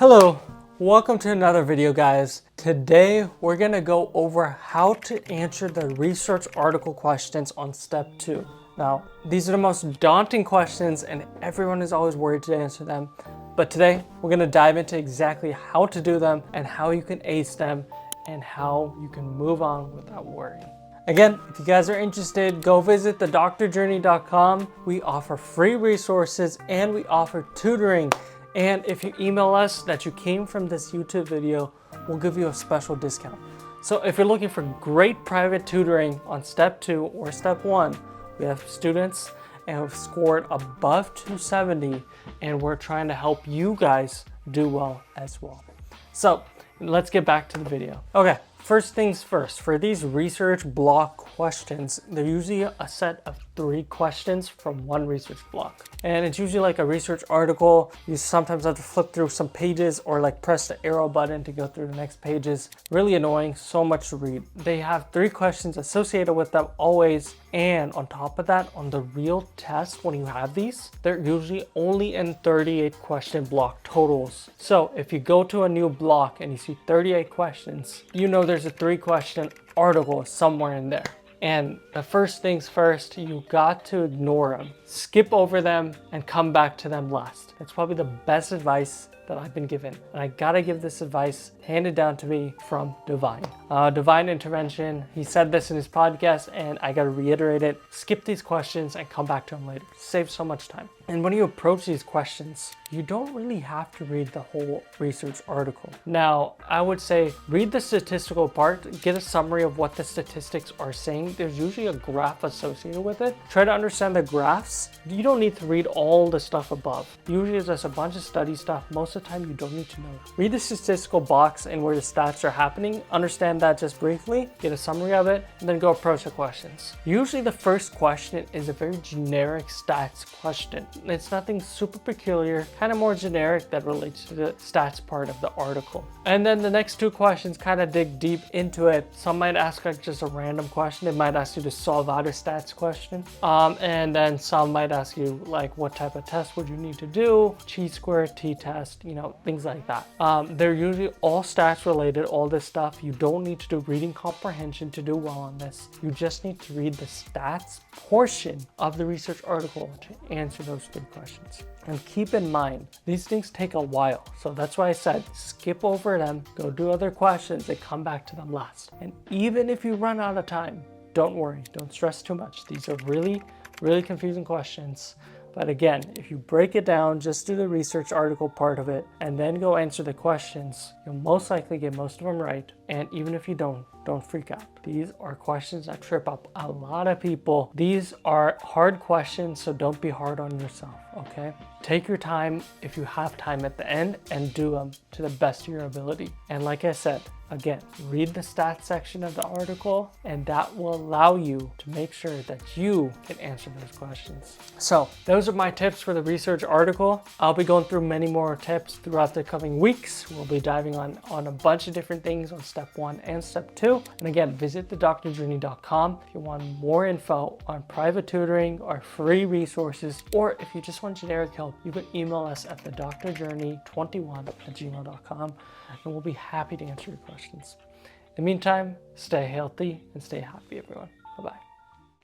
Hello, welcome to another video, guys. Today we're gonna go over how to answer the research article questions on step 2. Now, these are the most daunting questions and everyone is always worried to answer them. But today we're gonna dive into exactly how to do them and how you can ace them and how you can move on without worrying. Again, if you guys are interested, go visit thedoctorjourney.com. We offer free resources and we offer tutoring. And if you email us that you came from this YouTube video, we'll give you a special discount. So if you're looking for great private tutoring on step 2 or step 1, we have students and have scored above 270 and we're trying to help you guys do well as well. So let's get back to the video. Okay, first things first, for these research block questions, they're usually a set of 3 questions from one research block. And it's usually like a research article. You sometimes have to flip through some pages or like press the arrow button to go through the next pages. Really annoying, so much to read. They have 3 questions associated with them always. And on top of that, on the real test, when you have these, they're usually only in 38 question block totals. So if you go to a new block and you see 38 questions, you know there's a 3 question article somewhere in there. And the first things first, you got to ignore them. Skip over them and come back to them last. It's probably the best advice that I've been given. And I gotta give this advice handed down to me from Divine. Divine Intervention, he said this in his podcast and I gotta reiterate it. Skip these questions and come back to them later. Save so much time. And when you approach these questions, you don't really have to read the whole research article. Now, I would say read the statistical part, get a summary of what the statistics are saying. There's usually a graph associated with it. Try to understand the graphs. You don't need to read all the stuff above. Usually it's just a bunch of study stuff. Most of the time you don't need to know. Read the statistical box and where the stats are happening. Understand that just briefly, get a summary of it, and then go approach the questions. Usually the first question is a very generic stats question. It's nothing super peculiar, kind of more generic that relates to the stats part of the article. And then the next 2 questions kind of dig deep into it. Some might ask like just a random question. It might ask you to solve out a stats question. And then some might ask you like what type of test would you need to do, chi-square, t-test, you know, things like that. They're usually all stats related, all this stuff. You don't need to do reading comprehension to do well on this. You just need to read the stats portion of the research article to answer those 3 questions. And keep in mind, these things take a while. So that's why I said, skip over them, go do other questions and come back to them last. And even if you run out of time, don't worry, don't stress too much. These are really confusing questions. But again, if you break it down, just do the research article part of it and then go answer the questions, you'll most likely get most of them right. And even if you don't freak out. These are questions that trip up a lot of people. These are hard questions, so don't be hard on yourself, okay? Take your time if you have time at the end and do them to the best of your ability. And like I said, again, read the stats section of the article and that will allow you to make sure that you can answer those questions. So those are my tips for the research article. I'll be going through many more tips throughout the coming weeks. We'll be diving on a bunch of different things on step 1 and step 2. And again, visit thedoctorjourney.com if you want more info on private tutoring or free resources, or if you just want generic help, you can email us at thedoctorjourney21@gmail.com and we'll be happy to answer your questions. In the meantime, stay healthy and stay happy, everyone. Bye-bye.